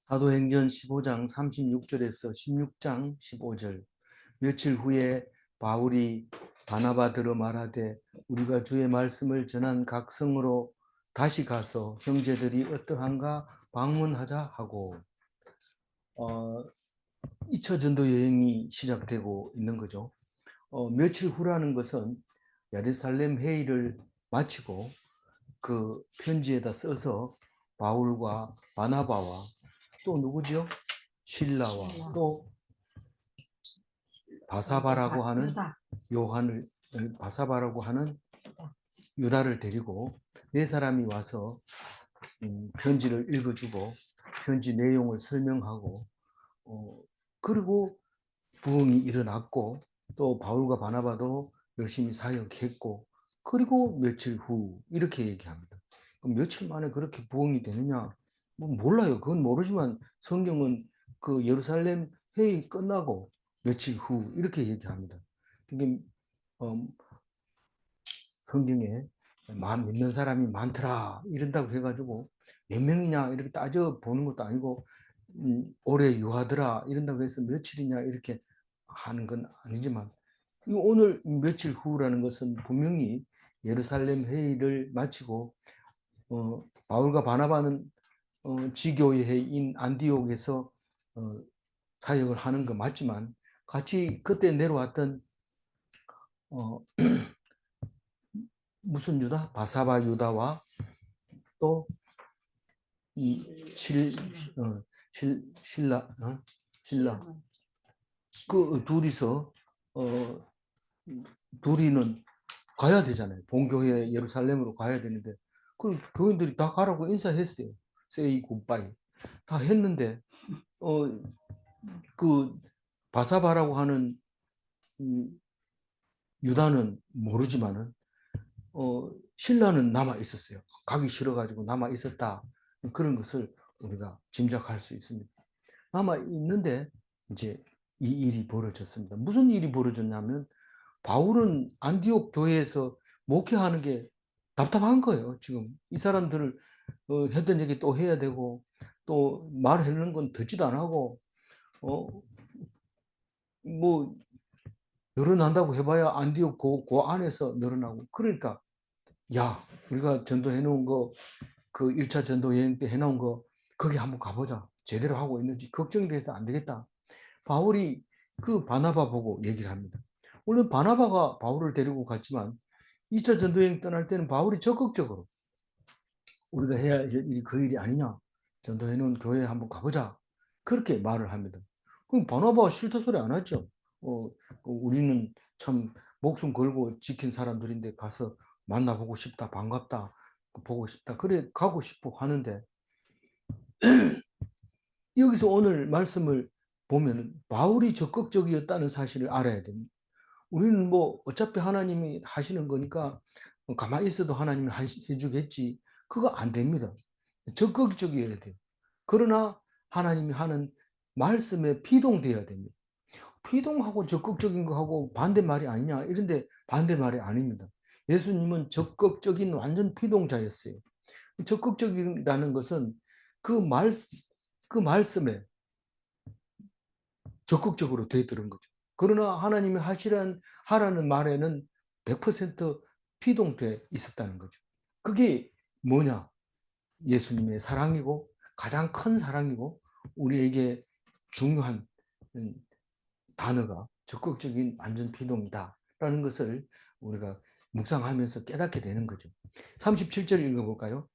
사도행전 15장 36절에서 16장 15절. 며칠 후에 바울이 바나바더러 말하되 우리가 주의 말씀을 전한 각 성으로 다시 가서 형제들이 어떠한가 방문하자 하고 2차 전도 여행이 시작되고 있는 거죠. 며칠 후라는 것은 예루살렘 회의를 마치고 그 편지에다 써서 바울과 바나바와 또 누구죠? 실라와 또 바사바라고 하는 요한을 바사바라고 하는 유다를 데리고 네 사람이 와서 편지를 읽어주고 편지 내용을 설명하고 그리고 부흥이 일어났고 또 바울과 바나바도 열심히 사역했고 그리고 며칠 후 이렇게 얘기합니다. 그럼 며칠 만에 그렇게 부흥이 되느냐? 뭐 몰라요. 그건 모르지만 성경은 그 예루살렘 회의 끝나고 며칠 후 이렇게 얘기합니다. 그게 성경에 믿는 사람이 많더라 이런다고 해가지고 몇 명이냐 이렇게 따져 보는 것도 아니고 오래 유하더라 이런다고 해서 며칠이냐 이렇게 하는 건 아니지만 오늘 며칠 후라는 것은 분명히 예루살렘 회의를 마치고 바울과 바나바는 지교회인 안디옥에서 사역을 하는 거 맞지만 같이 그때 내려왔던 무슨 유다? 바사바 유다와 또 이 신라 그 둘이서 둘이는 가야 되잖아요. 본교회 예루살렘으로 가야 되는데 그 교인들이 다 가라고 인사했어요. 세이 굿바이 다 했는데 그 바사바라고 하는 유다는 모르지만은 신라는 남아 있었어요. 가기 싫어가지고 남아 있었다. 그런 것을 우리가 짐작할 수 있습니다. 남아 있는데 이제 이 일이 벌어졌습니다. 무슨 일이 벌어졌냐면 바울은 안디옥 교회에서 목회하는 게 답답한 거예요. 지금 이 사람들을 했던 얘기 또 해야 되고 또 말하는 건 듣지도 안 하고 뭐 늘어난다고 해봐야 안디옥 그 안에서 늘어나고 그러니까 야 우리가 전도해 놓은 거 그 1차 전도 여행 때 해놓은 거 거기 한번 가보자. 제대로 하고 있는지 걱정이 돼서 안 되겠다. 바울이 그 바나바 보고 얘기를 합니다. 물론 바나바가 바울을 데리고 갔지만 2차 전도여행 떠날 때는 바울이 적극적으로 우리가 해야 할 일이 그 일이 아니냐. 전도해 놓은 교회에 한번 가보자. 그렇게 말을 합니다. 그럼 바나바가 싫다 소리 안 하죠. 우리는 참 목숨 걸고 지킨 사람들인데 가서 만나보고 싶다. 반갑다. 보고 싶다. 그래 가고 싶어 하는데 여기서 오늘 말씀을 보면 바울이 적극적이었다는 사실을 알아야 됩니다. 우리는 뭐 어차피 하나님이 하시는 거니까 가만히 있어도 하나님이 해주겠지. 그거 안 됩니다. 적극적이어야 돼요. 그러나 하나님이 하는 말씀에 피동되어야 됩니다. 피동하고 적극적인 거하고 반대말이 아니냐 이런데 반대말이 아닙니다. 예수님은 적극적인 완전 피동자였어요. 적극적이라는 것은 그 말씀에 적극적으로 대들은 거죠. 그러나 하나님이 하라는 말에는 100% 피동돼 있었다는 거죠. 그게 뭐냐? 예수님의 사랑이고 가장 큰 사랑이고 우리에게 중요한 단어가 적극적인 완전 피동이다라는 것을 우리가 묵상하면서 깨닫게 되는 거죠. 37절 읽어볼까요?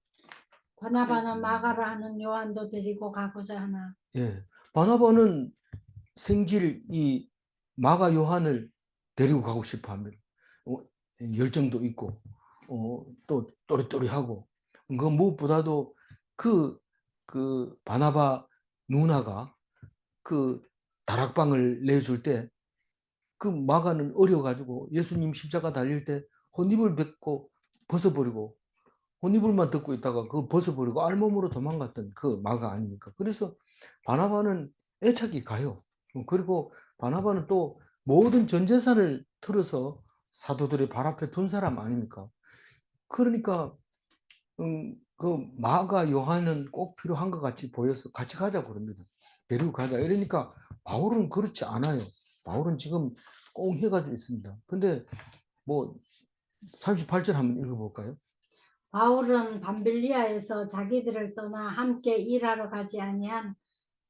바나바는 마가로 하는 요한도 데리고 가고자 하나. 예, 바나바는 생질 이 마가 요한을 데리고 가고 싶어 합니다. 열정도 있고 또 또리또리하고 그 무엇보다도 그 바나바 누나가 그 다락방을 내줄 때 그 마가는 어려가지고 예수님 십자가 달릴 때 혼입을 뱉고 벗어버리고 혼입을만 듣고 있다가 그 벗어버리고 알몸으로 도망갔던 그 마가 아닙니까? 그래서 바나바는 애착이 가요. 그리고 바나바는 또 모든 전 재산을 틀어서 사도들의 발 앞에 둔 사람 아닙니까? 그러니까 그 마가 요한은 꼭 필요한 것 같이 보여서 같이 가자고 그럽니다. 데리고 가자. 이러니까 바울은 그렇지 않아요. 바울은 지금 꼭 해가지고 있습니다. 근데 뭐 38절 한번 읽어볼까요? 바울은 밤빌리아에서 자기들을 떠나 함께 일하러 가지 아니한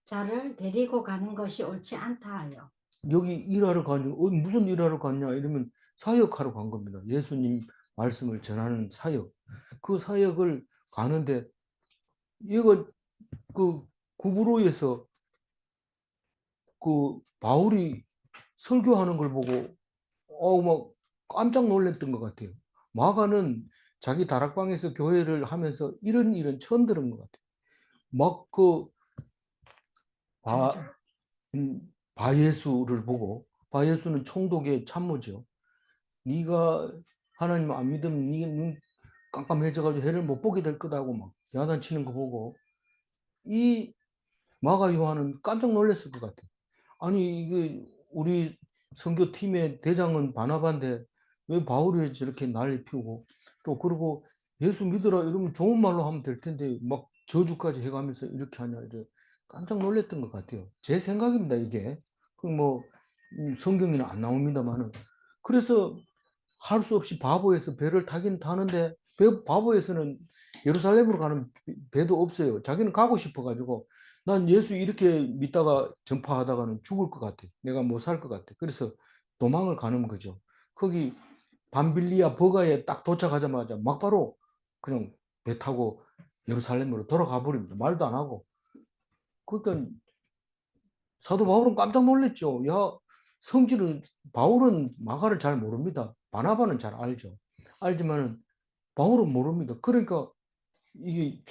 자를 데리고 가는 것이 옳지 않다 하여. 여기 일하러 가냐? 무슨 일하러 갔냐? 이러면 사역하러 간 겁니다. 예수님 말씀을 전하는 사역. 그 사역을 가는데 이거 그 구브로에서 그 바울이 설교하는 걸 보고 막 깜짝 놀랐던 것 같아요. 마가는 자기 다락방에서 교회를 하면서 이런 일은 처음 들은 것 같아요. 막그 바예수를 보고, 바예수는 총독의 참모죠. 네가 하나님 안 믿으면 네눈 깜깜해져가지고 해를 못 보게 될 거다고 막 야단치는 거 보고 이 마가 요한은 깜짝 놀랐을 것 같아요. 아니 이게 우리 선교팀의 대장은 바나바인데 왜 바울이 저렇게 난리 피우고 또 그리고 예수 믿으라 이러면 좋은 말로 하면 될 텐데 막 저주까지 해가면서 이렇게 하냐 이래 깜짝 놀랐던 것 같아요. 제 생각입니다 이게. 그뭐 성경에는 안 나옵니다만은 그래서 할 수 없이 바보에서 배를 타긴 타는데 바보에서는 예루살렘으로 가는 배도 없어요. 자기는 가고 싶어가지고 난 예수 이렇게 믿다가 전파하다가는 죽을 것 같아. 내가 못 살 것 같아. 그래서 도망을 가는 거죠. 거기 밤빌리아 버가에 딱 도착하자마자 막바로 그냥 배 타고 예루살렘으로 돌아가 버립니다. 말도 안 하고. 그러니까 사도 바울은 깜짝 놀랐죠. 야, 성질을 바울은 마가를 잘 모릅니다. 바나바는 잘 알죠. 알지만은 바울은 모릅니다. 그러니까 이게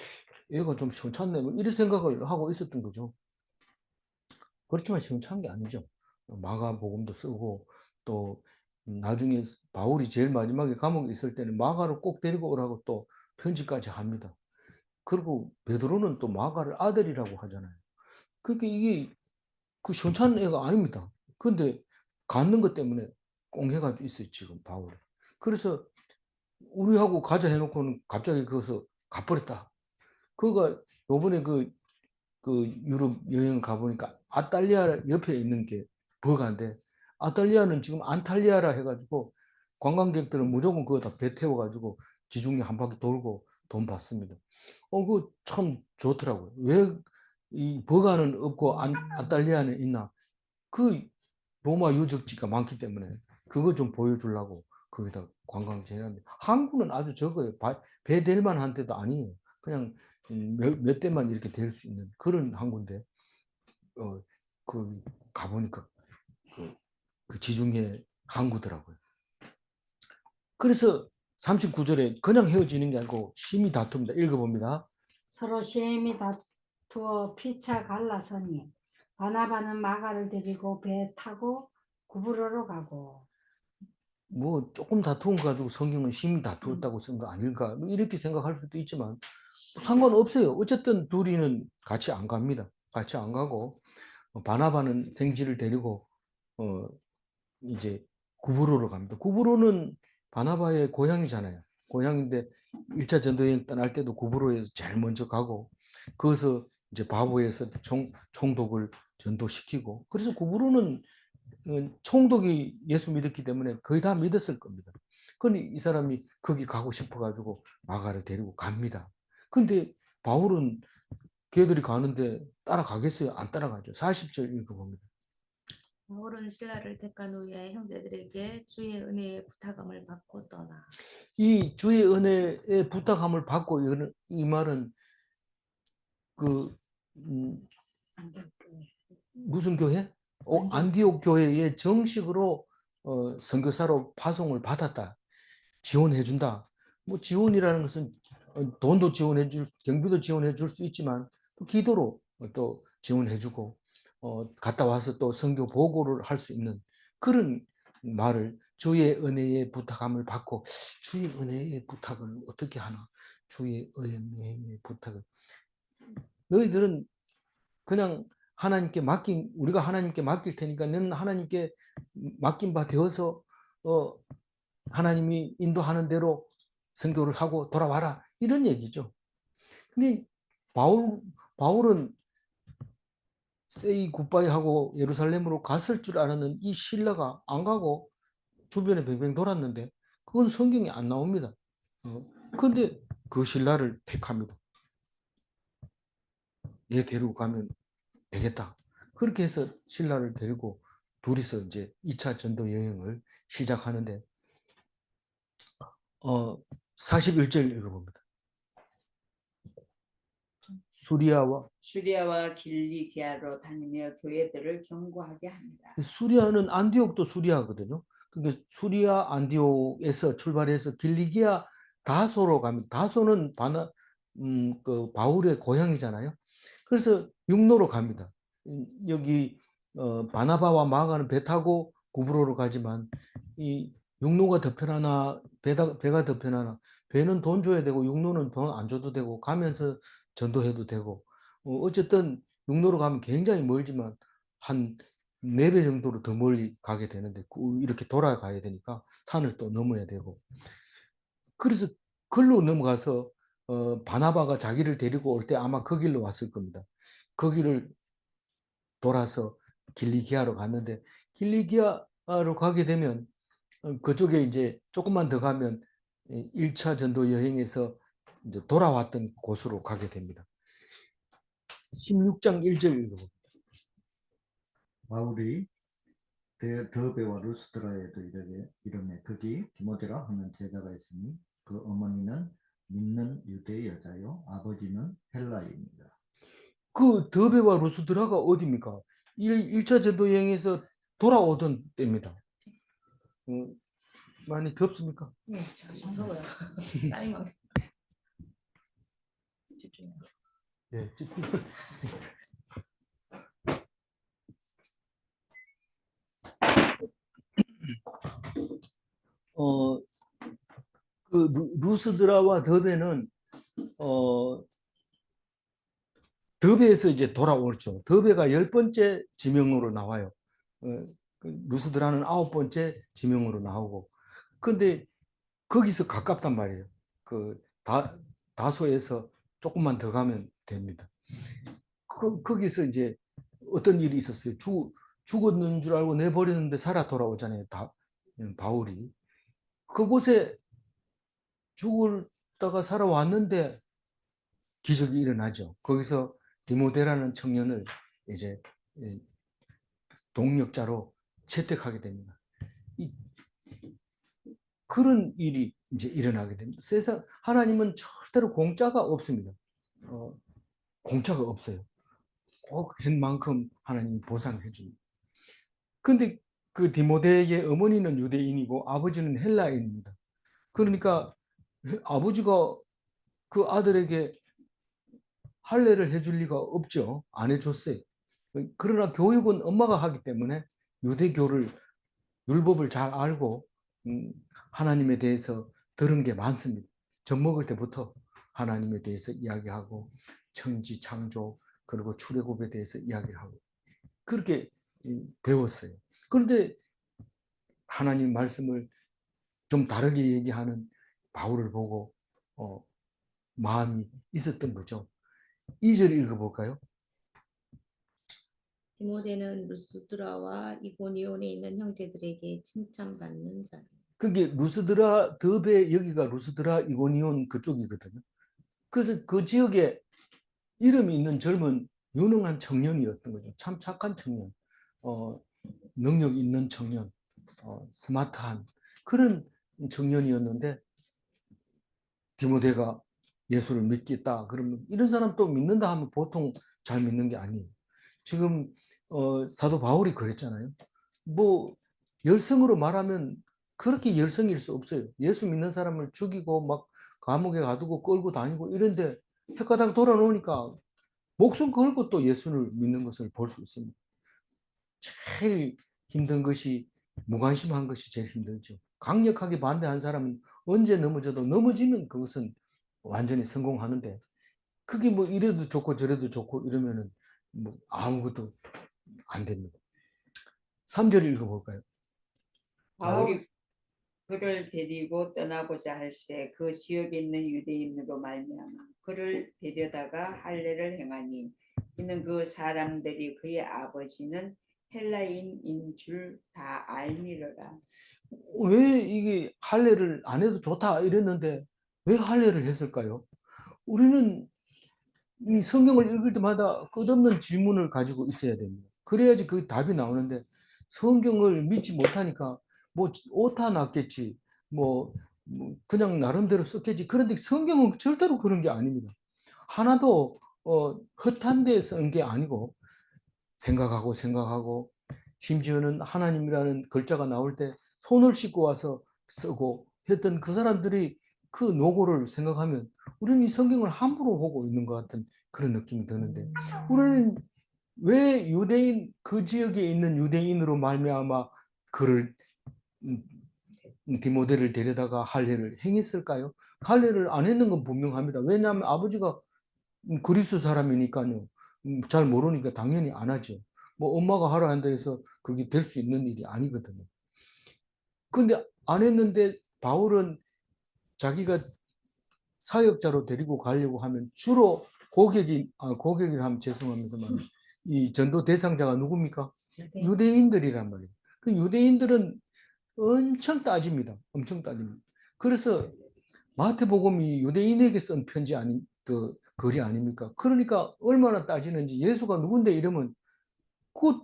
얘가 좀 시원찮네. 뭐 이런 생각을 하고 있었던 거죠. 그렇지만 시원찮은 게 아니죠. 마가복음도 쓰고 또 나중에 바울이 제일 마지막에 감옥에 있을 때는 마가를 꼭 데리고 오라고 또 편지까지 합니다. 그리고 베드로는 또 마가를 아들이라고 하잖아요. 그러니까 이게 그 시원찮은 애가 아닙니다. 근데 갖는 것 때문에 꽁해가지고 있어요, 지금 바울이. 그래서 우리하고 가자 해놓고는 갑자기 거기서 가버렸다. 그가 요번에 그 유럽 여행을 가보니까 아탈리아 옆에 있는 게 버가인데 아탈리아는 지금 안탈리아라 해가지고 관광객들은 무조건 그거 다 배 태워가지고 지중해 한 바퀴 돌고 돈 받습니다. 그거 참 좋더라고요. 왜 이 버가는 없고 안탈리아는 있나? 그 로마 유적지가 많기 때문에 그거 좀 보여주려고 거기다 관광지 해놨는데 항구는 아주 적어요. 배 될 만한 데도 아니에요. 그냥 몇 대만 이렇게 될 수 있는 그런 항구인데 그 가보니까 그 지중해 항구더라고요. 그래서 39절에 그냥 헤어지는 게 아니고 심히 다툽니다. 읽어봅니다. 서로 심히 다투어 피차 갈라서니 바나바는 마가를 데리고 배 타고 구브로로 가고. 뭐 조금 다투은 거 가지고 성경은 심히 다투었다고 쓴 거 아닐까 뭐 이렇게 생각할 수도 있지만 상관없어요. 어쨌든 둘이는 같이 안 갑니다. 같이 안 가고 바나바는 생지를 데리고 어 이제 구브로로 갑니다. 구브로는 바나바의 고향이잖아요. 고향인데 1차 전도여행 떠날 때도 구브로에서 제일 먼저 가고 거기서 이제 바보에서 총독을 전도시키고 그래서 구브로는 총독이 예수 믿었기 때문에 거의 다 믿었을 겁니다. 근데 이 사람이 거기 가고 싶어가지고 마가를 데리고 갑니다. 근데 바울은 걔들이 가는데 따라가겠어요? 안 따라가죠. 40절 읽어봅니다. 바울은 신라를 택한 후에 형제들에게 주의 은혜의 부탁함을 받고 떠나. 이 주의 은혜의 부탁함을 받고 이 말은 그 무슨 교회? 안디옥 교회에 정식으로 선교사로 파송을 받았다. 지원해준다. 뭐 지원이라는 것은 돈도 지원해줄, 경비도 지원해줄 수 있지만 또 기도로 또 지원해주고 갔다 와서 또 선교 보고를 할 수 있는 그런 말을 주의 은혜의 부탁함을 받고 주의 은혜의 부탁을 어떻게 하나? 주의 은혜의 부탁을 너희들은 그냥 우리가 하나님께 맡길 테니까 너는 하나님께 맡긴 바 되어서 하나님이 인도하는 대로 선교를 하고 돌아와라. 이런 얘기죠. 근데 바울은 세이 굿바이 하고 예루살렘으로 갔을 줄 알았는 이 신라가 안 가고 주변에 뱅뱅 돌았는데 그건 성경에 안 나옵니다. 근데 그 신라를 택합니다. 얘 데리고 가면 되겠다. 그렇게 해서 신라를 데리고 둘이서 이제 2차 전도 여행을 시작하는데 41절 읽어봅니다. 수리아와 길리기아로 다니며 교회들을 경고하게 합니다. 수리아는 안디옥도 수리아거든요. 그러니까 수리아 안디옥에서 출발해서 길리기아 다소로 가면 다소는 그 바울의 고향이잖아요. 그래서 육로로 갑니다. 여기 바나바와 마가는 배 타고 구브로로 가지만 이 육로가 더 편하나 배가 더 편하나 배는 돈 줘야 되고 육로는 돈 안 줘도 되고 가면서 전도해도 되고 어쨌든 육로로 가면 굉장히 멀지만 한 4배 정도로 더 멀리 가게 되는데 이렇게 돌아가야 되니까 산을 또 넘어야 되고 그래서 글로 넘어가서 바나바가 자기를 데리고 올 때 아마 그 길로 왔을 겁니다. 그 길을 돌아서 길리기아로 갔는데 길리기아로 가게 되면 그쪽에 이제 조금만 더 가면 1차 전도 여행에서 이제 돌아왔던 곳으로 가게 됩니다. 16장 1절 읽어봅니다. 바울이 더베와 루스드라에도 이르매 거기 디모데라 하는 제자가 있으니 그 어머니는 믿는 유대 여자요 아버지는 헬라인이다. 그 더베와 루스드라가 어디입니까? 1차 전도 여행에서 돌아오던 때입니다. 많이 덥습니까? 네, 제가 좀 더워요. 땀이 막 집중해요. 네. 그 루스드라와 더베는 더베에서 이제 돌아오죠. 더베가 10번째 지명으로 나와요. 루스드라는 9번째 지명으로 나오고. 근데 거기서 가깝단 말이에요. 그 다소에서 조금만 더 가면 됩니다. 거기서 이제 어떤 일이 있었어요. 죽었는 줄 알고 내버렸는데 살아 돌아오잖아요. 바울이. 그곳에 죽었다가 살아왔는데 기적이 일어나죠. 거기서 디모데라는 청년을 이제 동력자로 채택하게 됩니다. 그런 일이 이제 일어나게 됩니다. 세상 하나님은 절대로 공짜가 없습니다. 공짜가 없어요. 꼭 한 만큼 하나님이 보상해 줍니다. 근데 그 디모데의 어머니는 유대인이고 아버지는 헬라인입니다. 그러니까 아버지가 그 아들에게 할례를 해줄 리가 없죠. 안 해줬어요. 그러나 교육은 엄마가 하기 때문에 유대교를 율법을 잘 알고 하나님에 대해서 들은 게 많습니다. 젖 먹을 때부터 하나님에 대해서 이야기하고 천지 창조 그리고 출애굽에 대해서 이야기를 하고 그렇게 배웠어요. 그런데 하나님 말씀을 좀 다르게 얘기하는 바울을 보고 마음이 있었던 거죠. 2절 읽어볼까요? 디모데는 루스드라와 이고니온에 있는 형제들에게 칭찬받는 자. 그게 루스드라 더베 여기가 루스드라 이고니온 그쪽이거든요. 그래서 그 지역에 이름이 있는 젊은 유능한 청년이었던 거죠. 참 착한 청년, 능력 있는 청년, 스마트한 그런 청년이었는데 디모데가 예수를 믿겠다 그러면 이런 사람 또 믿는다 하면 보통 잘 믿는 게 아니에요. 지금 사도 바울이 그랬잖아요. 뭐 열성으로 말하면 그렇게 열성일 수 없어요. 예수 믿는 사람을 죽이고 막 감옥에 가두고 끌고 다니고 이런데 헷가닥 돌아놓으니까 목숨 걸고 또 예수를 믿는 것을 볼 수 있습니다. 제일 힘든 것이 무관심한 것이 제일 힘들죠. 강력하게 반대한 사람은 언제 넘어져도 넘어지면 그것은 완전히 성공하는데 그게 뭐 이래도 좋고 저래도 좋고 이러면은 뭐 아무것도 안 됩니다. 3절 읽어볼까요? 바울 그를 데리고 떠나고자 할세 그 지역에 있는 유대인으로 말미암아 그를 데려다가 할례를 행하니 이는 그 사람들이 그의 아버지는 헬라인인 줄 다 알미러라. 왜 이게 할례를 안 해도 좋다 이랬는데 왜 할례를 했을까요? 우리는 이 성경을 읽을 때마다 끝없는 질문을 가지고 있어야 됩니다. 그래야지 그 답이 나오는데 성경을 믿지 못하니까 뭐 오타 났겠지, 뭐 그냥 나름대로 썼겠지. 그런데 성경은 절대로 그런 게 아닙니다. 하나도 허탄 데 쓴 게 아니고 생각하고 심지어는 하나님이라는 글자가 나올 때 손을 씻고 와서 쓰고 했던 그 사람들이 그 노고를 생각하면 우리는 이 성경을 함부로 보고 있는 것 같은 그런 느낌이 드는데 우리는 왜 유대인 그 지역에 있는 유대인으로 말미암아 그를 디모데를 데려다가 할례를 행했을까요? 할례를 안 했는 건 분명합니다. 왜냐하면 아버지가 그리스 사람이니까요. 잘 모르니까 당연히 안 하죠. 뭐 엄마가 하라 한다 해서 그게 될 수 있는 일이 아니거든요. 근데 안 했는데 바울은 자기가 사역자로 데리고 가려고 하면 주로 고객이라면 죄송합니다만 이 전도 대상자가 누굽니까? 유대인들이란 말이에요. 그 유대인들은 엄청 따집니다. 엄청 따집니다. 그래서 마태복음이 유대인에게 쓴 편지 아니 그 글이 아닙니까? 그러니까 얼마나 따지는지 예수가 누군데 이러면 그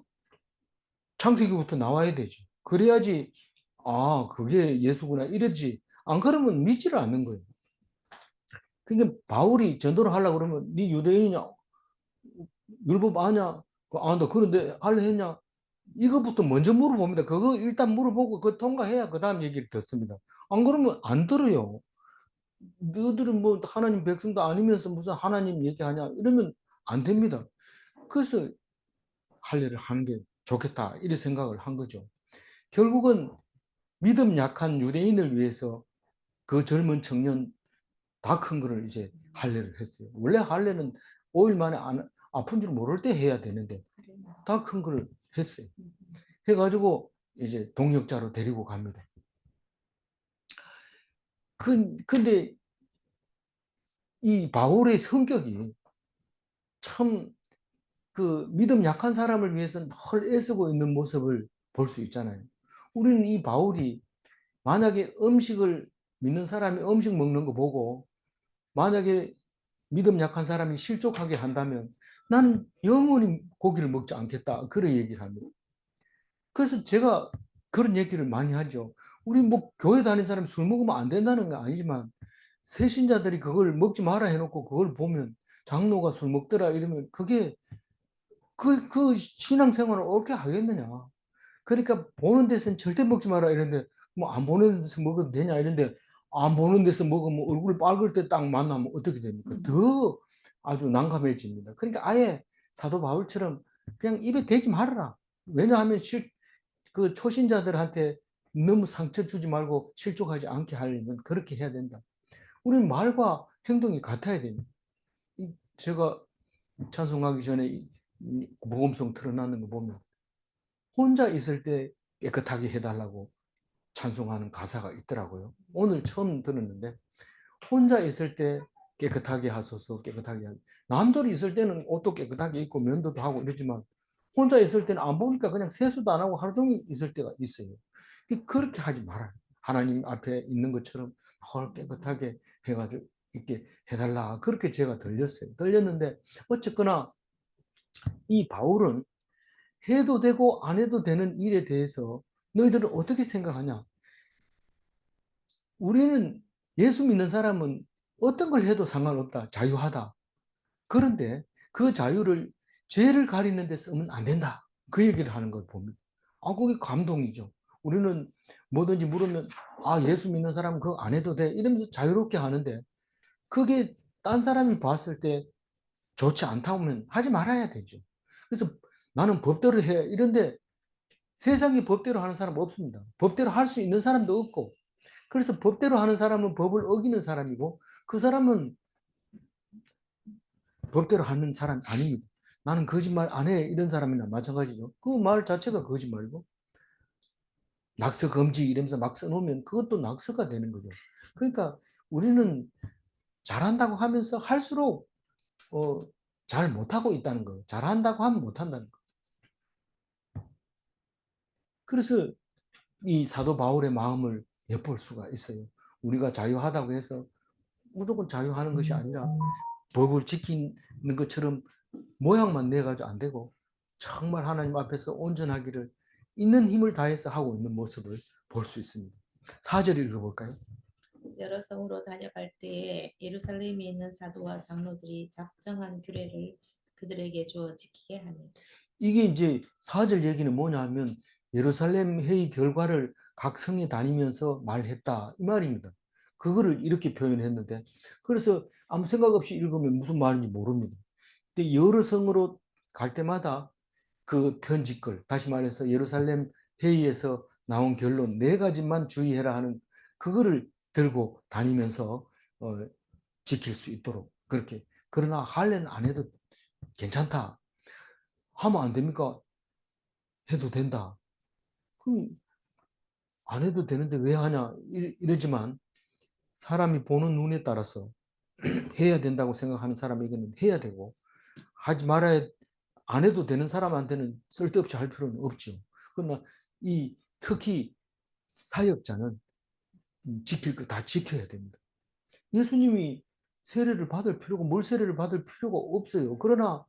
창세기부터 나와야 되죠. 그래야지 아 그게 예수구나 이러지. 안 그러면 믿지를 않는 거예요. 그러니까 바울이 전도를 하려고 그러면 네 유대인이냐? 율법 아냐? 나 그런데 할래 했냐? 이것부터 먼저 물어봅니다. 그거 일단 물어보고 그거 통과해야 그 다음 얘기를 듣습니다. 안 그러면 안 들어요. 너희들은 뭐 하나님 백성도 아니면서 무슨 하나님 얘기하냐 이러면 안 됩니다. 그래서 할례를 하는 게 좋겠다 이런 생각을 한 거죠. 결국은 믿음 약한 유대인을 위해서 그 젊은 청년 다 큰 거를 이제 할례를 했어요. 원래 할례는 5일 만에 아픈 줄 모를 때 해야 되는데 다 큰 거를 했어요. 해가지고 이제 동역자로 데리고 갑니다. 근데 이 바울의 성격이 참 그 믿음 약한 사람을 위해서 늘 애쓰고 있는 모습을 볼 수 있잖아요. 우리는 이 바울이 만약에 음식을 믿는 사람이 음식 먹는 거 보고 만약에 믿음 약한 사람이 실족하게 한다면 나는 영원히 고기를 먹지 않겠다. 그런 얘기를 합니다. 그래서 제가 그런 얘기를 많이 하죠. 우리 뭐 교회 다니는 사람이 술 먹으면 안 된다는 건 아니지만 새신자들이 그걸 먹지 마라 해놓고 그걸 보면 장로가 술 먹더라 이러면 그게 그 신앙생활을 어떻게 하겠느냐. 그러니까 보는 데서는 절대 먹지 마라 이런데 뭐 안 보는 데서 먹어도 되냐 이런데 안 보는 데서 먹으면 얼굴 빨글 때 딱 만나면 어떻게 됩니까? 더 아주 난감해집니다. 그러니까 아예 사도 바울처럼 그냥 입에 대지 말아라. 왜냐하면 그 초신자들한테 너무 상처 주지 말고 실족하지 않게 하려면 그렇게 해야 된다. 우리는 말과 행동이 같아야 됩니다. 제가 찬송하기 전에 이 복음성 틀어놨는 거 보면 혼자 있을 때 깨끗하게 해달라고 찬송하는 가사가 있더라고요. 오늘 처음 들었는데 혼자 있을 때 깨끗하게 하소서 깨끗하게 하소서. 남들이 있을 때는 옷도 깨끗하게 입고 면도도 하고 이러지만 혼자 있을 때는 안 보니까 그냥 세수도 안 하고 하루 종일 있을 때가 있어요. 그렇게 하지 말아요. 하나님 앞에 있는 것처럼 깨끗하게 해가지고 이렇게 해달라. 그렇게 제가 들렸는데 어쨌거나 이 바울은 해도 되고 안 해도 되는 일에 대해서 너희들은 어떻게 생각하냐? 우리는 예수 믿는 사람은 어떤 걸 해도 상관없다. 자유하다. 그런데 그 자유를 죄를 가리는 데 쓰면 안 된다. 그 얘기를 하는 걸 봅니다. 그게 감동이죠. 우리는 뭐든지 물으면 예수 믿는 사람은 그거 안 해도 돼. 이러면서 자유롭게 하는데 그게 딴 사람이 봤을 때 좋지 않다면 하지 말아야 되죠. 그래서 나는 법대로 해. 이런데 세상에 법대로 하는 사람 없습니다. 법대로 할 수 있는 사람도 없고 그래서 법대로 하는 사람은 법을 어기는 사람이고 그 사람은 법대로 하는 사람이 아닙니다. 나는 거짓말 안 해. 이런 사람이나 마찬가지죠. 그 말 자체가 거짓말이고 낙서 금지 이러면서 막 써놓으면 그것도 낙서가 되는 거죠. 그러니까 우리는 잘한다고 하면서 할수록 잘 못하고 있다는 거예요. 잘한다고 하면 못한다는 거예요. 그래서 이 사도 바울의 마음을 엿볼 수가 있어요. 우리가 자유하다고 해서 무조건 자유하는 것이 아니라 법을 지키는 것처럼 모양만 내가지고 안 되고 정말 하나님 앞에서 온전하기를 있는 힘을 다해서 하고 있는 모습을 볼 수 있습니다. 4절 읽어볼까요? 여러 성으로 다녀갈 때에 예루살렘에 있는 사도와 장로들이 작정한 규례를 그들에게 주어 지키게 하니 이게 이제 4절 얘기는 뭐냐 하면 예루살렘 회의 결과를 각 성에 다니면서 말했다 이 말입니다. 그거를 이렇게 표현했는데 그래서 아무 생각 없이 읽으면 무슨 말인지 모릅니다. 근데 여러 성으로 갈 때마다 그 편지글, 다시 말해서 예루살렘 회의에서 나온 결론 4가지만 주의해라 하는 그거를 들고 다니면서 지킬 수 있도록 그렇게. 그러나 할례는 안 해도 괜찮다. 하면 안 됩니까? 해도 된다. 그럼 안 해도 되는데 왜 하냐 이러지만 사람이 보는 눈에 따라서 해야 된다고 생각하는 사람에게는 해야 되고 하지 말아야 안 해도 되는 사람한테는 쓸데없이 할 필요는 없죠. 그러나 이 특히 사역자는 지킬 거 다 지켜야 됩니다. 예수님이 세례를 받을 필요가 물 세례를 받을 필요가 없어요. 그러나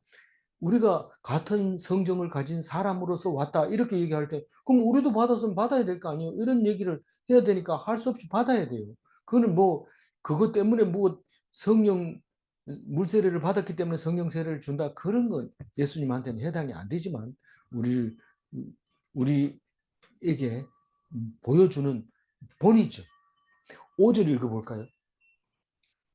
우리가 같은 성정을 가진 사람으로서 왔다 이렇게 얘기할 때 그럼 우리도 받았으면 받아야 될 거 아니에요. 이런 얘기를 해야 되니까 할 수 없이 받아야 돼요. 그거는 뭐 그것 때문에 뭐 성령 물세례를 받았기 때문에 성령 세례를 준다 그런 건 예수님한테는 해당이 안 되지만 우리에게 보여주는 본이죠. 5절 읽어볼까요?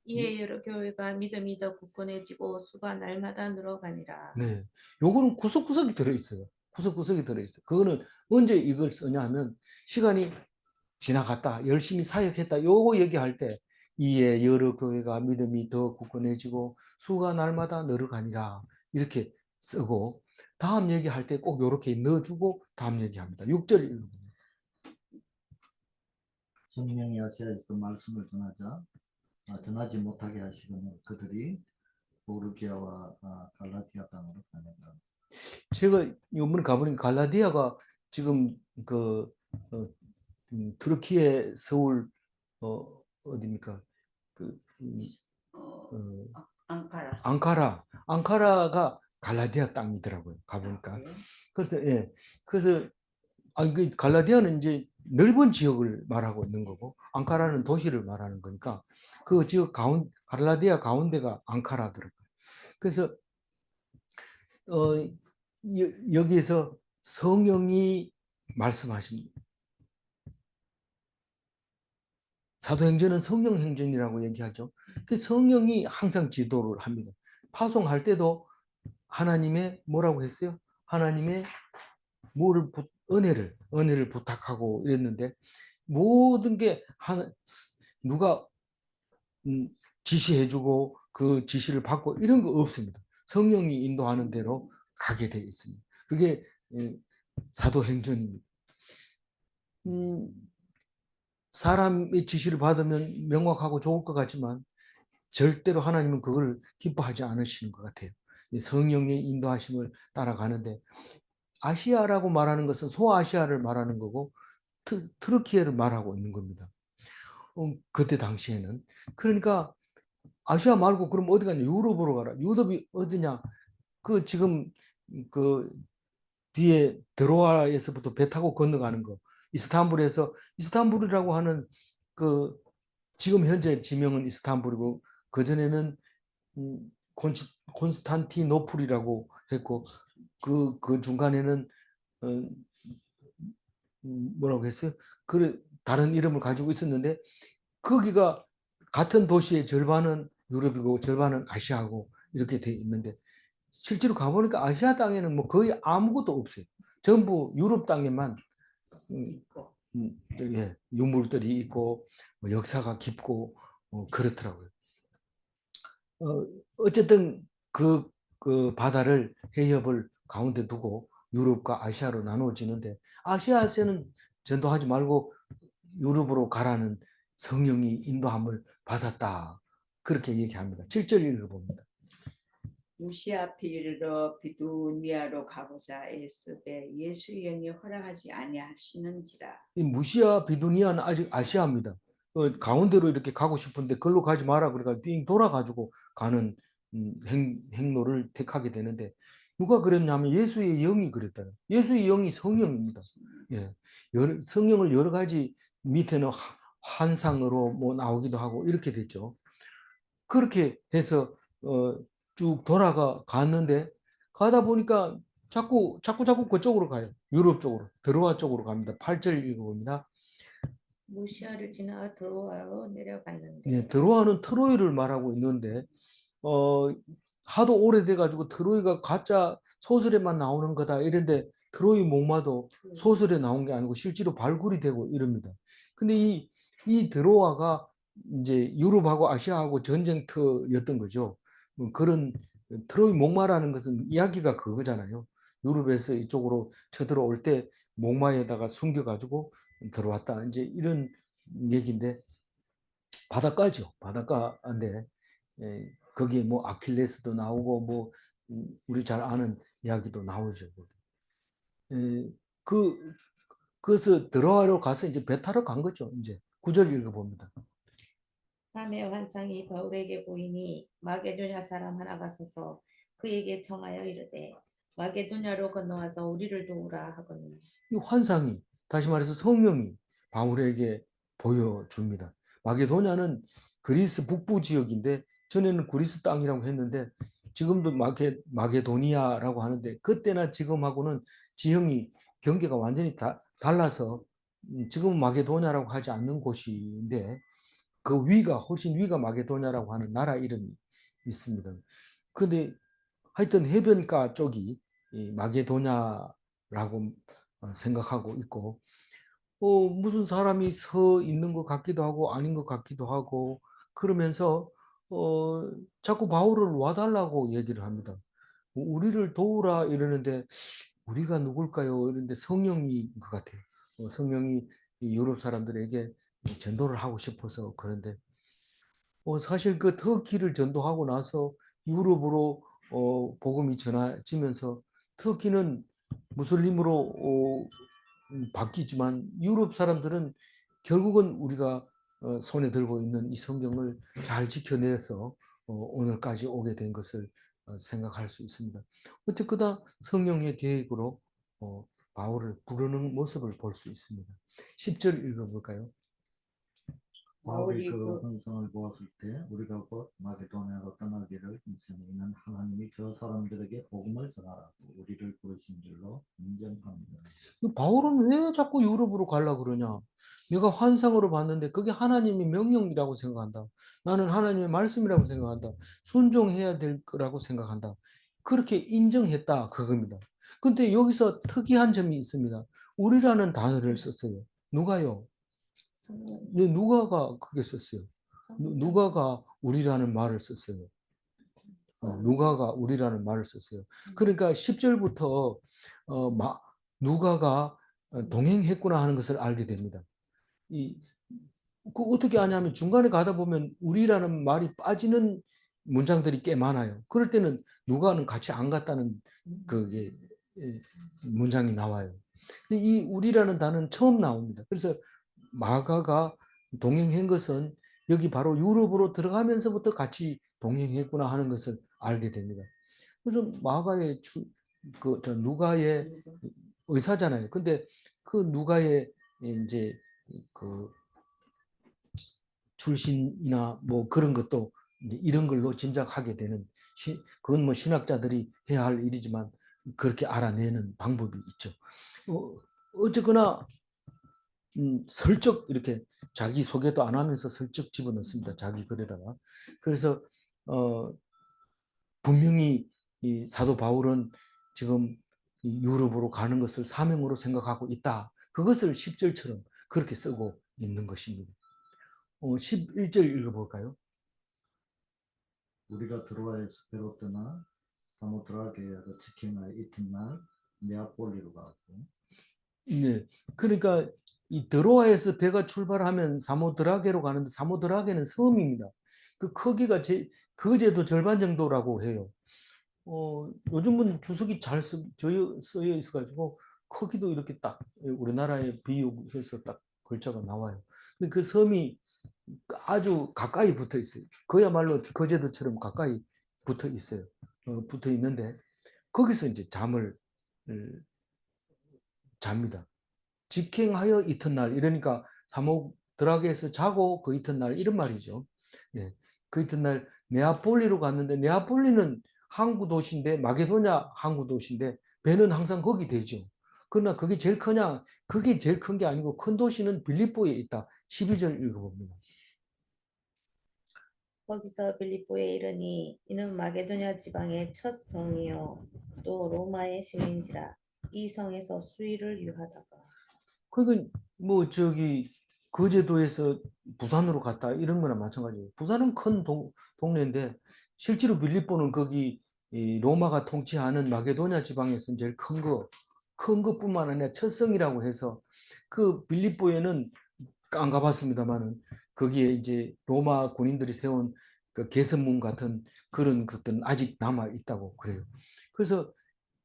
이에 여러 교회가 믿음이 더 굳건해지고 수가 날마다 늘어가니라. 네, 요거는 구석구석이 들어있어요. 구석구석이 들어있어요. 그거는 언제 이걸 쓰냐 하면 시간이 지나갔다, 열심히 사역했다, 요거 얘기할 때 이에 여러 교회가 믿음이 더 굳건해지고 수가 날마다 늘어가니라 이렇게 쓰고 다음 얘기할 때 꼭 이렇게 넣어주고 다음 얘기합니다. 6절 읽어봅니다. 성령이 아시아에서 말씀을 전하지 못하게 하시거늘 그들이 보르기아와 갈라디아 땅으로 가니라. 제가 이번에 가보니까 갈라디아가 지금 투르키의 서울 어디입니까? 어, 앙카라. 앙카라가 갈라디아 땅이더라고요. 가보니까. 네. 그래서 예, 그래서 그 갈라디아는 이제 넓은 지역을 말하고 있는 거고 앙카라는 도시를 말하는 거니까 그 지역 갈라디아 가운데가 앙카라더라고요. 그래서 여기에서 성령이 말씀하십니다. 사도행전은 성령 행전이라고 얘기하죠. 그 성령이 항상 지도를 합니다. 파송할 때도 하나님의 뭐라고 했어요? 하나님의 은혜를 부탁하고 이랬는데 모든 게 누가 지시해주고 그 지시를 받고 이런 거 없습니다. 성령이 인도하는 대로 가게 되어 있습니다. 그게 사도행전입니다. 사람의 지시를 받으면 명확하고 좋을 것 같지만 절대로 하나님은 그걸 기뻐하지 않으시는 것 같아요. 성령의 인도하심을 따라가는데 아시아라고 말하는 것은 소아시아를 말하는 거고 트르키예를 말하고 있는 겁니다. 그때 당시에는. 그러니까 아시아 말고 그럼 어디 가냐? 유럽으로 가라. 유럽이 어디냐? 그 지금 그 뒤에 드로아에서부터 배 타고 건너가는 거. 이스탄불이라고 하는 그 지금 현재 지명은 이스탄불이고 그전에는 콘스탄티노플이라고 했고 그 중간에는 뭐라고 했어요? 그 다른 이름을 가지고 있었는데 거기가 같은 도시의 절반은 유럽이고 절반은 아시아고 이렇게 돼 있는데 실제로 가보니까 아시아 땅에는 뭐 거의 아무것도 없어요. 전부 유럽 땅에만 예, 유물들이 있고 뭐 역사가 깊고 그렇더라고요. 어쨌든 그 바다를 해협을 가운데 두고 유럽과 아시아로 나누어지는데 아시아에서는 전도하지 말고 유럽으로 가라는 성령이 인도함을 받았다. 그렇게 얘기합니다. 7절 읽어봅니다. 무시아 앞에 이르러 비두니아로 가고자 애쓰되 예수의 영이 허락하지 아니하시는지라. 이 무시아 비두니아는 아직 아시아입니다. 가운데로 이렇게 가고 싶은데 그걸로 가지 마라 그러니까 빙 돌아가지고 가는 행로를 택하게 되는데 누가 그랬냐면 예수의 영이 그랬다. 예수의 영이 성령입니다. 예, 성령을 여러 가지 밑에는 환상으로 뭐 나오기도 하고 이렇게 됐죠. 그렇게 해서 쭉 갔는데 가다 보니까 자꾸 그쪽으로 가요. 유럽 쪽으로, 드로아 쪽으로 갑니다. 8절 읽어봅니다. 무시아를 지나 드로아로 내려갔는데 네, 드로아는 트로이를 말하고 있는데 하도 오래돼 가지고 트로이가 가짜 소설에만 나오는 거다 이런데 트로이 목마도 소설에 나온 게 아니고 실제로 발굴이 되고 이럽니다. 근데 이 드로아가 이제 유럽하고 아시아하고 전쟁터였던 거죠. 그런 트로이 목마라는 것은 이야기가 그거잖아요. 유럽에서 이쪽으로 쳐들어올 때 목마에다가 숨겨가지고 들어왔다. 이제 이런 얘기인데 바닷가죠. 바닷가인데 거기에 뭐 아킬레스도 나오고 뭐 우리 잘 아는 이야기도 나오죠. 그 그래서 드로아로 가서 이제 배 타러 간 거죠. 이제 9절 읽어봅니다. 밤의 환상이 바울에게 보이니 마게도냐 사람 하나가 서서 그에게 청하여 이르되 마게도냐로 건너와서 우리를 도우라 하거늘. 이 환상이 다시 말해서 성령이 바울에게 보여줍니다. 마게도냐는 그리스 북부 지역인데 전에는 그리스 땅이라고 했는데 지금도 마게도니아라고 하는데 그때나 지금하고는 지형이 경계가 완전히 달라서 지금은 마게도냐라고 하지 않는 곳인데 그 위가 훨씬 위가 마게도냐라고 하는 나라 이름이 있습니다. 근데 하여튼 해변가 쪽이 마게도냐라고 생각하고 있고 무슨 사람이 서 있는 것 같기도 하고 아닌 것 같기도 하고 그러면서 자꾸 바울을 와달라고 얘기를 합니다. 우리를 도우라 이러는데 우리가 누굴까요? 이런데 성령인 것 같아요. 성령이 유럽 사람들에게 전도를 하고 싶어서 그런데 사실 그 터키를 전도하고 나서 유럽으로 복음이 전해지면서 터키는 무슬림으로 바뀌지만 유럽 사람들은 결국은 우리가 손에 들고 있는 이 성경을 잘 지켜내서 오늘까지 오게 된 것을 생각할 수 있습니다. 어쨌거나 성령의 계획으로 바울을 부르는 모습을 볼 수 있습니다. 10절 읽어볼까요? 바울이 바울이 그 그 환상을 보았을 때 우리가 곧 마게도냐로 떠나기를 인생에는 하나님이 저 사람들에게 복음을 전하라고 우리를 부르신 줄로 인정합니다. 바울은 왜 자꾸 유럽으로 가려고 그러냐? 내가 환상으로 봤는데 그게 하나님의 명령이라고 생각한다. 나는 하나님의 말씀이라고 생각한다. 순종해야 될 거라고 생각한다. 그렇게 인정했다. 그겁니다. 근데 여기서 특이한 점이 있습니다. 우리라는 단어를 썼어요. 누가요? 성령 네, 누가가 크게 썼어요. 성령 누가가 우리라는 말을 썼어요. 누가가 우리라는 말을 썼어요. 그러니까 10절부터 누가가 동행했구나 하는 것을 알게 됩니다. 어떻게 아냐면 중간에 가다 보면 우리라는 말이 빠지는 문장들이 꽤 많아요. 그럴 때는 누가는 같이 안 갔다는 그게 문장이 나와요. 근데 이 우리라는 단어는 처음 나옵니다. 그래서 마가가 동행한 것은 여기 바로 유럽으로 들어가면서부터 같이 동행했구나 하는 것을 알게 됩니다. 그래서 마가의 누가의 의사잖아요. 근데 그 누가의 이제 그 출신이나 뭐 그런 것도 이런 걸로 짐작하게 되는 그건 뭐 신학자들이 해야 할 일이지만 그렇게 알아내는 방법이 있죠. 어쨌거나 슬쩍 이렇게 자기 소개도 안 하면서 슬쩍 집어넣습니다. 자기 글에다가. 그래서 분명히 이 사도 바울은 지금 유럽으로 가는 것을 사명으로 생각하고 있다. 그것을 10절처럼 그렇게 쓰고 있는 것입니다. 11절 읽어볼까요? 우리가 드로아에서 배로 떠나 사모드라게로 직행하여 이튿날 네아폴리로 가고 네. 그러니까 이 드로아에서 배가 출발하면 사모드라게로 가는데 사모드라게는 섬입니다. 그 크기가 거제도 절반 정도라고 해요. 요즘은 주석이 잘 쓰여 있어가지고 크기도 이렇게 딱 우리나라에 비유해서 딱 글자가 나와요. 근데 그 섬이 아주 가까이 붙어 있어요. 그야말로 거제도처럼 가까이 붙어 있어요. 붙어 있는데 거기서 이제 잠을 잡니다. 직행하여 이튿날 이러니까 사모드라게에서 자고 그 이튿날 이런 말이죠. 예, 그 이튿날 네아폴리로 갔는데 네아폴리는 항구 도시인데 마게도냐 항구 도시인데 배는 항상 거기 되죠. 그러나 그게 제일 크냐? 그게 제일 큰 게 아니고 큰 도시는 빌립보에 있다. 12절 읽어봅니다. 거기서 빌립보에 이르니 이는 마게도냐 지방의 첫 성이요 또 로마의 시민지라. 이 성에서 수일을 유하다가. 그러니까 뭐 저기 거제도에서 부산으로 갔다 이런 거나 마찬가지예요. 부산은 큰 동네인데 실제로 빌립보는 거기 이 로마가 통치하는 마게도냐 지방에서 제일 큰 것뿐만 아니라 첫 성이라고 해서 그 빌립보에는 안 가봤습니다만은 거기에 이제 로마 군인들이 세운 그 개선문 같은 그런 것들은 아직 남아 있다고 그래요. 그래서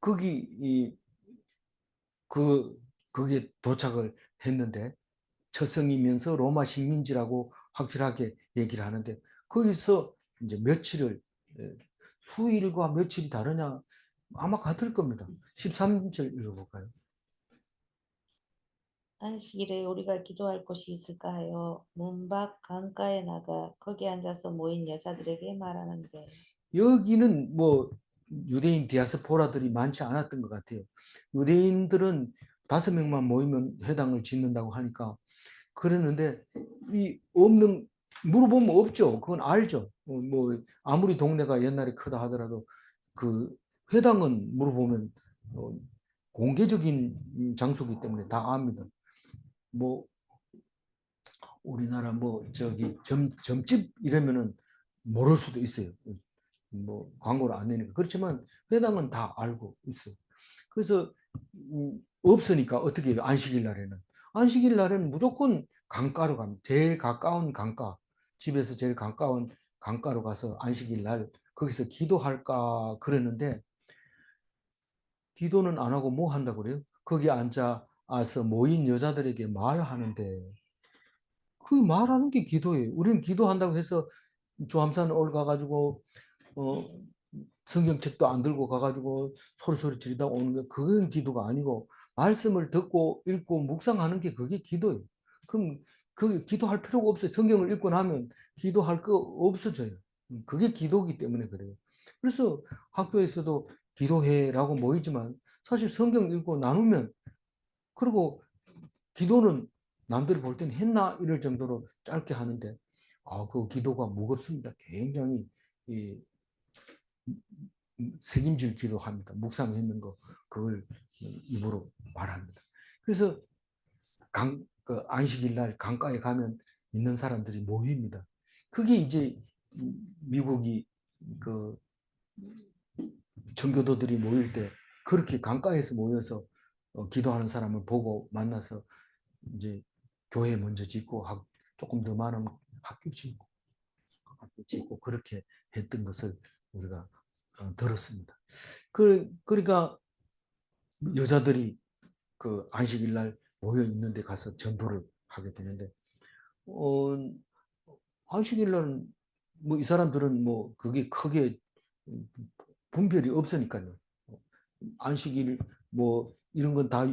거기 거기에 도착을 했는데 처성이면서 로마 식민지라고 확실하게 얘기를 하는데 거기서 이제 며칠을 수일과 며칠이 다르냐 아마 같을 겁니다. 13절 읽어볼까요? 안식일에 우리가 기도할 곳이 있을까 하여 문 밖 강가에 나가 거기 앉아서 모인 여자들에게 말하는데. 여기는 뭐 유대인 디아스포라들이 많지 않았던 것 같아요. 유대인들은 5명만 모이면 회당을 짓는다고 하니까 그랬는데 이 없는 물어보면 없죠. 그건 알죠. 뭐 아무리 동네가 옛날에 크다 하더라도 그 회당은 물어보면 공개적인 장소이기 때문에 다 압니다. 뭐 우리나라 뭐 저기 점집 이러면은 모를 수도 있어요. 뭐 광고를 안 내니까. 그렇지만 회당은 다 알고 있어요. 그래서 없으니까 어떻게 해요? 안식일 날에는. 안식일 날에는 무조건 강가로 갑니다. 제일 가까운 강가. 집에서 제일 가까운 강가로 가서 안식일 날 거기서 기도할까 그러는데 기도는 안 하고 뭐 한다고 그래요? 거기 앉아서 모인 여자들에게 말하는데 그 말하는 게 기도예요. 우리는 기도한다고 해서 주암산 올가가지고 성경책도 안 들고 가가지고 소리소리 지르다 오는 게 그건 기도가 아니고 말씀을 듣고 읽고 묵상하는 게 그게 기도예요. 그럼 그 기도할 필요가 없어요. 성경을 읽고 나면 기도할 거 없어져요. 그게 기도기 때문에 그래요. 그래서 학교에서도 기도해라고 모이지만 사실 성경 읽고 나누면 그리고 기도는 남들이 볼 때는 했나 이럴 정도로 짧게 하는데 그 기도가 무겁습니다. 굉장히 책임질 기도합니다. 묵상했는 거 그걸 입으로 말합니다. 그래서 그 안식일 날 강가에 가면 있는 사람들이 모입니다. 그게 이제 미국이 그 청교도들이 모일 때 그렇게 강가에서 모여서 기도하는 사람을 보고 만나서 이제 교회 먼저 짓고 조금 더 많은 학교 짓고 그렇게 했던 것을 우리가 들었습니다. 그러니까 여자들이 그 안식일 날 모여 있는데 가서 전도를 하게 되는데 안식일 날은 뭐 이 사람들은 뭐 그게 크게 분별이 없으니까요. 안식일 뭐 이런 건 다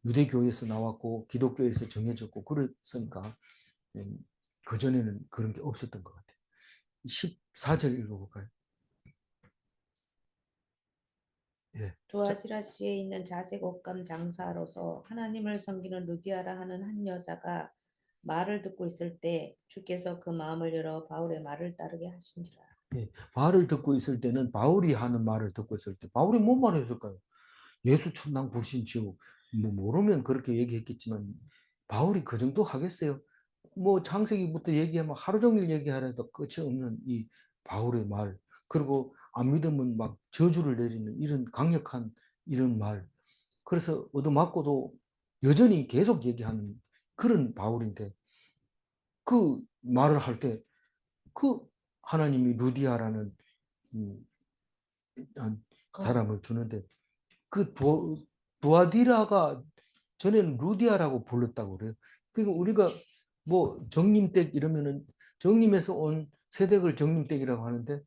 유대교에서 나왔고 기독교에서 정해졌고 그랬으니까 그전에는 그런 게 없었던 것 같아요. 14절 읽어볼까요? 예. 두아지라시에 있는 자색 옷감 장사로서 하나님을 섬기는 루디아라 하는 한 여자가 말을 듣고 있을 때 주께서 그 마음을 열어 바울의 말을 따르게 하신지라. 예, 말을 듣고 있을 때는 바울이 하는 말을 듣고 있을 때 바울이 뭔 말을 했을까요? 예수 천당 불신지요. 뭐 모르면 그렇게 얘기했겠지만 바울이 그 정도 하겠어요? 뭐 창세기부터 얘기하면 하루 종일 얘기하려도 끝이 없는 이 바울의 말 그리고 안 믿으면 막 저주를 내리는 이런 강력한 이런 말 그래서 얻어맞고도 여전히 계속 얘기하는 그런 바울인데 그 말을 할 때 그 하나님이 루디아라는 사람을 주는데 그 두아디라가 전에는 루디아라고 불렀다고 그래요. 그러니까 우리가 뭐 정림댁 이러면은 정림에서 온 세댁을 정림댁이라고 하는데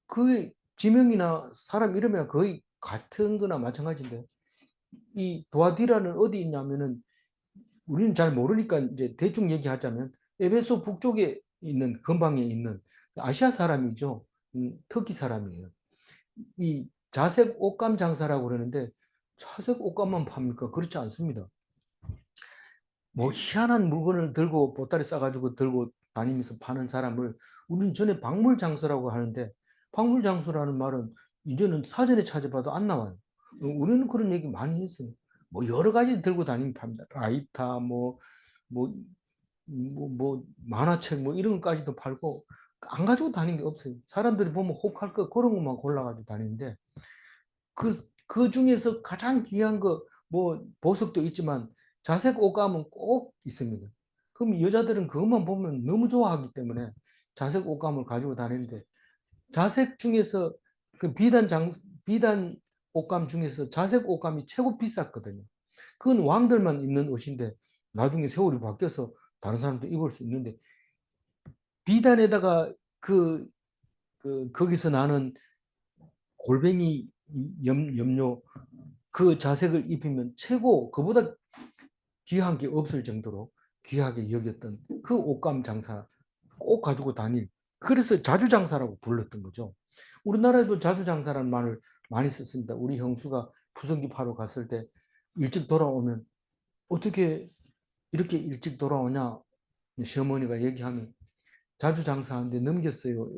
그 지명이나 사람 이름이나 거의 같은 거나 마찬가지인데 이 두아디라는 어디 있냐면은 우리는 잘 모르니까 이제 대충 얘기하자면 에베소 북쪽에 있는 근방에 있는 아시아 사람이죠. 터키 사람이에요. 이 자색 옷감 장사라고 그러는데 자색 옷감만 팝니까? 그렇지 않습니다. 뭐 희한한 물건을 들고 보따리 싸가지고 들고 다니면서 파는 사람을 우리는 전에 박물 장소라고 하는데 박물 장소라는 말은 이제는 사전에 찾아봐도 안 나와요. 우리는 그런 얘기 많이 했어요. 뭐 여러 가지 들고 다니면 팝니다. 라이터 뭐 만화책 뭐 이런 것까지도 팔고 안 가지고 다니는 게 없어요. 사람들이 보면 혹할 거 그런 것만 골라가지고 다니는데 그 중에서 가장 귀한 거 뭐 보석도 있지만 자색 옷감은 꼭 있습니다. 그럼 여자들은 그것만 보면 너무 좋아하기 때문에 자색 옷감을 가지고 다니는데 자색 중에서 그 비단 옷감 중에서 자색 옷감이 최고 비쌌거든요. 그건 왕들만 입는 옷인데 나중에 세월이 바뀌어서 다른 사람도 입을 수 있는데 비단에다가 거기서 나는 골뱅이 염료 그 자색을 입히면 최고 그보다 귀한 게 없을 정도로 귀하게 여겼던 그 옷감 장사 꼭 가지고 다닐 그래서 자주장사라고 불렀던 거죠. 우리나라에도 자주장사라는 말을 많이 썼습니다. 우리 형수가 부성기 파러 갔을 때 일찍 돌아오면 어떻게 이렇게 일찍 돌아오냐 시어머니가 얘기하면 자주장사하는데 넘겼어요.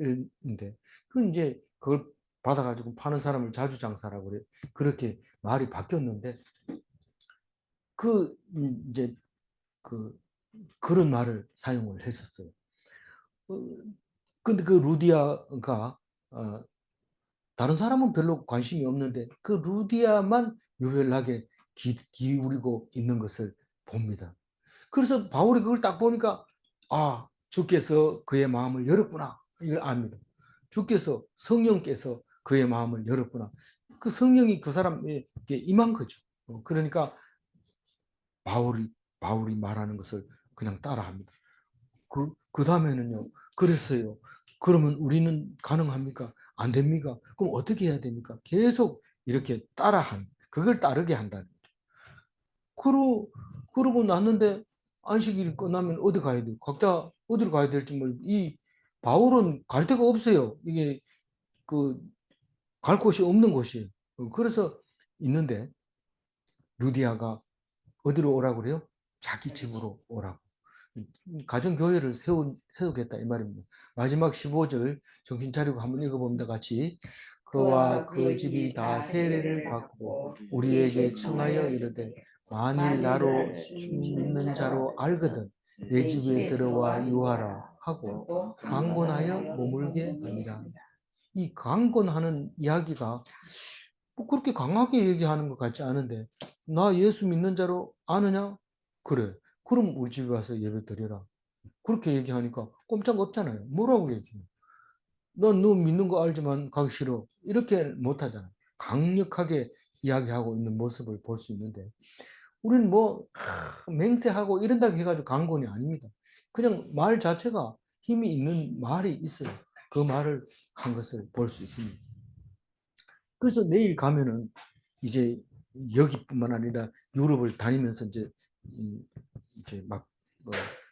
인데 그 이제 그걸 받아가지고 파는 사람을 자주장사라고 그래. 그렇게 말이 바뀌었는데 이제 그런 말을 사용을 했었어요. 근데 그 루디아가 다른 사람은 별로 관심이 없는데 그 루디아만 유별나게 기울이고 있는 것을 봅니다. 그래서 바울이 그걸 딱 보니까 아 주께서 그의 마음을 열었구나 이걸 압니다. 주께서 성령께서 그의 마음을 열었구나. 그 성령이 그 사람에게 임한 거죠. 그러니까 바울이 말하는 것을 그냥 따라합니다. 그 다음에는요. 그랬어요. 그러면 우리는 가능합니까? 안 됩니까? 그럼 어떻게 해야 됩니까? 계속 이렇게 그걸 따르게 한다는 거죠. 그러고 났는데 안식일이 끝나면 어디 가야 돼요? 각자 어디로 가야 될지 모르고 이 바울은 갈 데가 없어요. 이게 갈 곳이 없는 곳이에요. 그래서 있는데 루디아가 어디로 오라고 그래요? 자기 집으로 오라고. 가정교회를 세우겠다 이 말입니다. 마지막 15절 정신 차리고 한번 읽어봅니다. 같이. 그와 그 집이 다 세례를 받고 우리에게 청하여 이르되 만일 나로 죽는 자로 알거든 내 집에 들어와 유하라 하고 강권하여 머물게 합니다. 이 강권하는 이야기가 뭐 그렇게 강하게 얘기하는 것 같지 않은데 나 예수 믿는 자로 아느냐? 그래. 그럼 우리 집에 와서 예배 드려라. 그렇게 얘기하니까 꼼짝 없잖아요. 뭐라고 얘기해? 넌 너 믿는 거 알지만 가기 싫어. 이렇게 못하잖아요. 강력하게 이야기하고 있는 모습을 볼 수 있는데 우리는 뭐 맹세하고 이런다고 해가지고 강권이 아닙니다. 그냥 말 자체가 힘이 있는 말이 있어요. 그 말을 한 것을 볼 수 있습니다. 그래서 내일 가면은 이제 여기뿐만 아니라 유럽을 다니면서 이제 막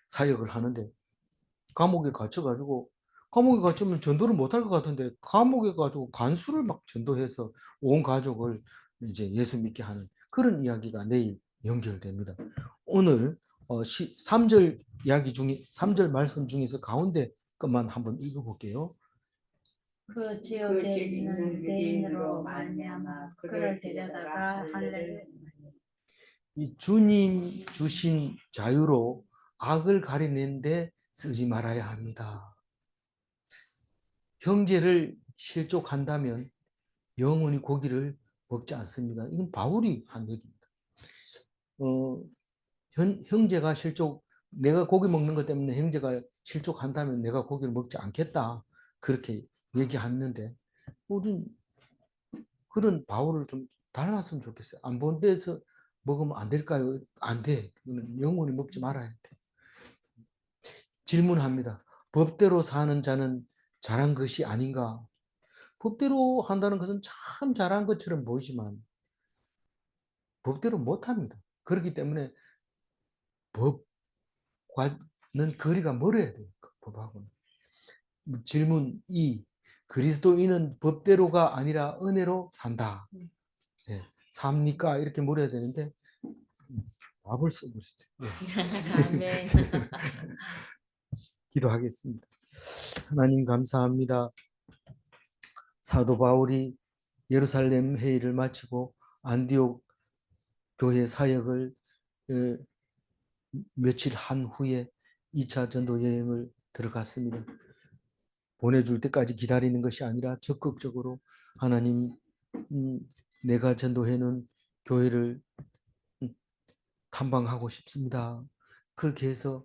사역을 하는데 감옥에 갇히면 전도를 못할 것 같은데 감옥에 가지고 간수를 막 전도해서 온 가족을 이제 예수 믿게 하는 그런 이야기가 내일 연결됩니다. 오늘 3절 이야기 중에 3절 말씀 중에서 가운데 것만 한번 읽어볼게요. 그 지역에 있는 유대인으로 말미암아 그를 데려다가 할례를 이 주님 주신 자유로 악을 가리는데 쓰지 말아야 합니다. 형제를 실족한다면 영원히 고기를 먹지 않습니다. 이건 바울이 한 얘기입니다. 형제가 내가 고기 먹는 것 때문에 형제가 실족한다면 내가 고기를 먹지 않겠다. 그렇게 얘기했는데 우린 그런 바울을 좀 닮았으면 좋겠어요. 안 본 데서 먹으면 안 될까요? 안 돼. 그거는 영원히 먹지 말아야 돼. 질문합니다. 법대로 사는 자는 잘한 것이 아닌가? 법대로 한다는 것은 참 잘한 것처럼 보이지만 법대로 못합니다. 그렇기 때문에 법과는 거리가 멀어야 돼요. 법하고는. 질문 2. 그리스도인은 법대로가 아니라 은혜로 산다. 예, 삽니까? 이렇게 물어야 되는데 답을 써버렸어요. 예. 아멘. 기도하겠습니다. 하나님 감사합니다. 사도 바울이 예루살렘 회의를 마치고 안디옥 교회 사역을 며칠 한 후에 2차 전도 여행을 들어갔습니다. 보내줄 때까지 기다리는 것이 아니라 적극적으로 하나님 내가 전도해놓은 교회를 탐방하고 싶습니다. 그렇게 해서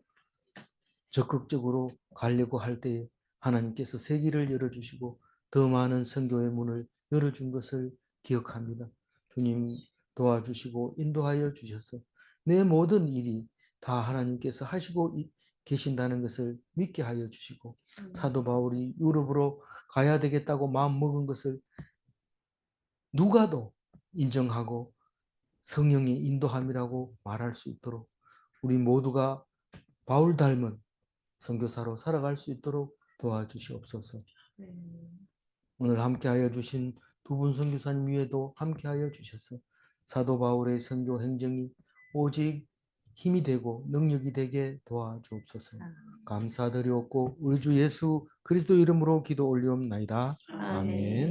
적극적으로 가려고 할 때에 하나님께서 세기를 열어주시고 더 많은 선교의 문을 열어준 것을 기억합니다. 주님 도와주시고 인도하여 주셔서 내 모든 일이 다 하나님께서 하시고 계신다는 것을 믿게 하여 주시고 사도 바울이 유럽으로 가야 되겠다고 마음먹은 것을 누가도 인정하고 성령의 인도함이라고 말할 수 있도록 우리 모두가 바울 닮은 선교사로 살아갈 수 있도록 도와주시옵소서. 오늘 함께하여 주신 두 분 선교사님 위에도 함께하여 주셔서 사도 바울의 선교 행정이 오직 힘이 되고 능력이 되게 도와주옵소서. 감사드리옵고 우리 주 예수 그리스도 이름으로 기도 올리옵나이다. 아멘.